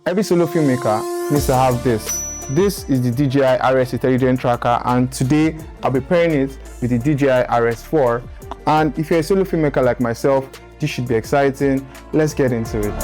Every solo filmmaker needs to have this. This is the DJI RS Intelligent Tracker, and today I'll be pairing it with the DJI RS4. And if you're a solo filmmaker like myself, this should be exciting. Let's get into it.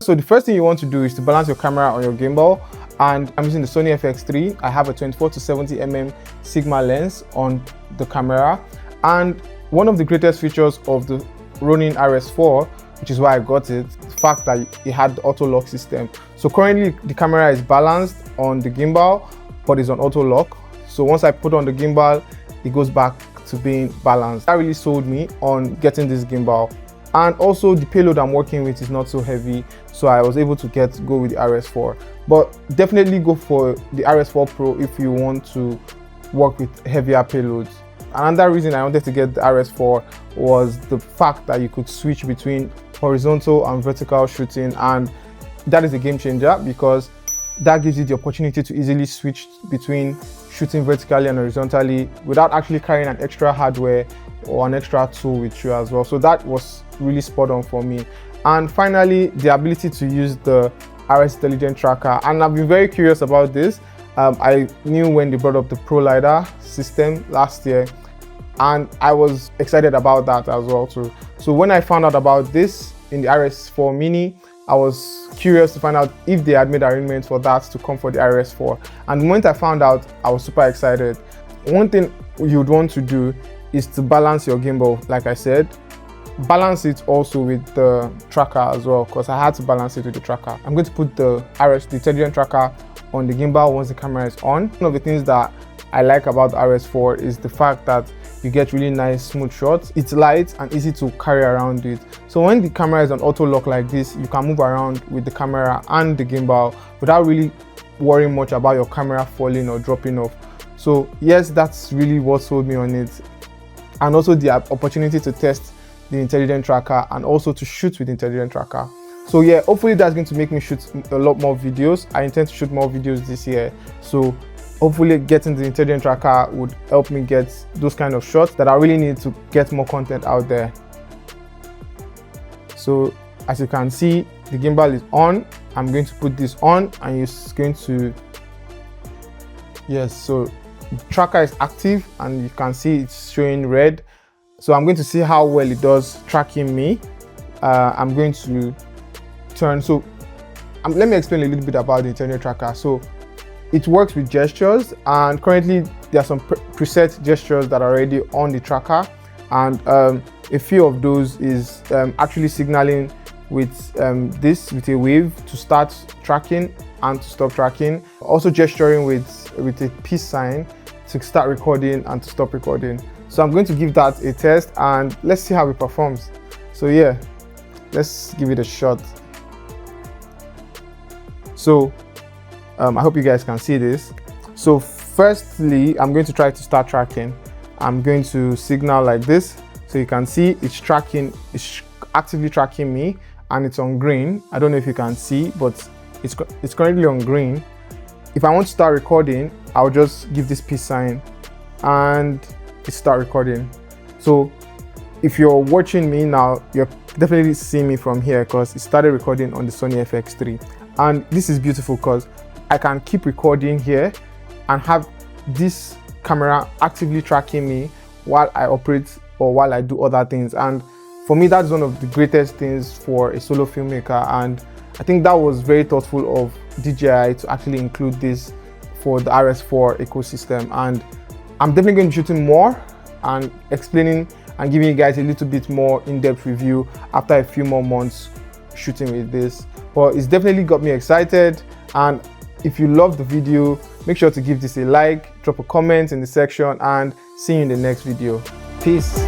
So the first thing you want to do is to balance your camera on your gimbal, and I'm using the Sony FX3. I have a 24-70mm Sigma lens on the camera, and one of the greatest features of the Ronin RS4, which is why I got it, the fact that it had the auto lock system. So currently the camera is balanced on the gimbal, but it's on auto lock. So once I put on the gimbal, it goes back to being balanced. That really sold me on getting this gimbal. And also the payload I'm working with is not so heavy, so I was able to go with the RS4. But definitely go for the RS4 Pro if you want to work with heavier payloads. Another reason I wanted to get the RS4 was the fact that you could switch between horizontal and vertical shooting, and that is a game changer because that gives you the opportunity to easily switch between shooting vertically and horizontally without actually carrying an extra hardware or an extra tool with you as well. So that was really spot on for me. And finally, the ability to use the RS Intelligent Tracker, and I've been very curious about this. I knew when they brought up the Pro LiDAR system last year, and I was excited about that as well too. So when I found out about this in the RS4 Mini, I was curious to find out if they had made arrangements for that to come for the RS4. And the moment I found out, I was super excited. One thing you'd want to do is to balance your gimbal, like I said. Balance it also with the tracker as well, because I had to balance it with the tracker. I'm going to put the Intelligent Tracker on the gimbal once the camera is on. One of the things that I like about the RS4 is the fact that you get really nice smooth shots. It's light and easy to carry around it. So when the camera is on auto lock like this, you can move around with the camera and the gimbal without really worrying much about your camera falling or dropping off. So yes, that's really what sold me on it. And also the opportunity to test the Intelligent Tracker and also to shoot with the Intelligent Tracker. So yeah, hopefully that's going to make me shoot a lot more videos. I intend to shoot more videos this year. So hopefully getting the Intelligent Tracker would help me get those kind of shots that I really need to get more content out there. So as you can see, the gimbal is on. I'm going to put this on and it's going to, yes, so the tracker is active and you can see it's showing red. So I'm going to see how well it does tracking me. I'm going to turn, so let me explain a little bit about the Intelligent Tracker. So it works with gestures, and currently there are some preset gestures that are already on the tracker, and a few of those is actually signaling with with a wave to start tracking and to stop tracking. Also gesturing with a peace sign to start recording and to stop recording. So I'm going to give that a test and let's see how it performs. So yeah, let's give it a shot. So I hope you guys can see this. So firstly, I'm going to try to start tracking. I'm going to signal like this. So you can see it's tracking, it's actively tracking me, and it's on green. I don't know if you can see, but it's currently on green. If I want to start recording, I'll just give this peace sign and it start recording. So if you're watching me now, you're definitely seeing me from here because it started recording on the Sony FX3. And this is beautiful because I can keep recording here and have this camera actively tracking me while I operate or while I do other things. And for me, that's one of the greatest things for a solo filmmaker. And I think that was very thoughtful of DJI to actually include this for the RS4 ecosystem. And I'm definitely going to be shooting more and explaining and giving you guys a little bit more in-depth review after a few more months shooting with this. But it's definitely got me excited, and if you love the video, make sure to give this a like, drop a comment in the section, and see you in the next video. Peace.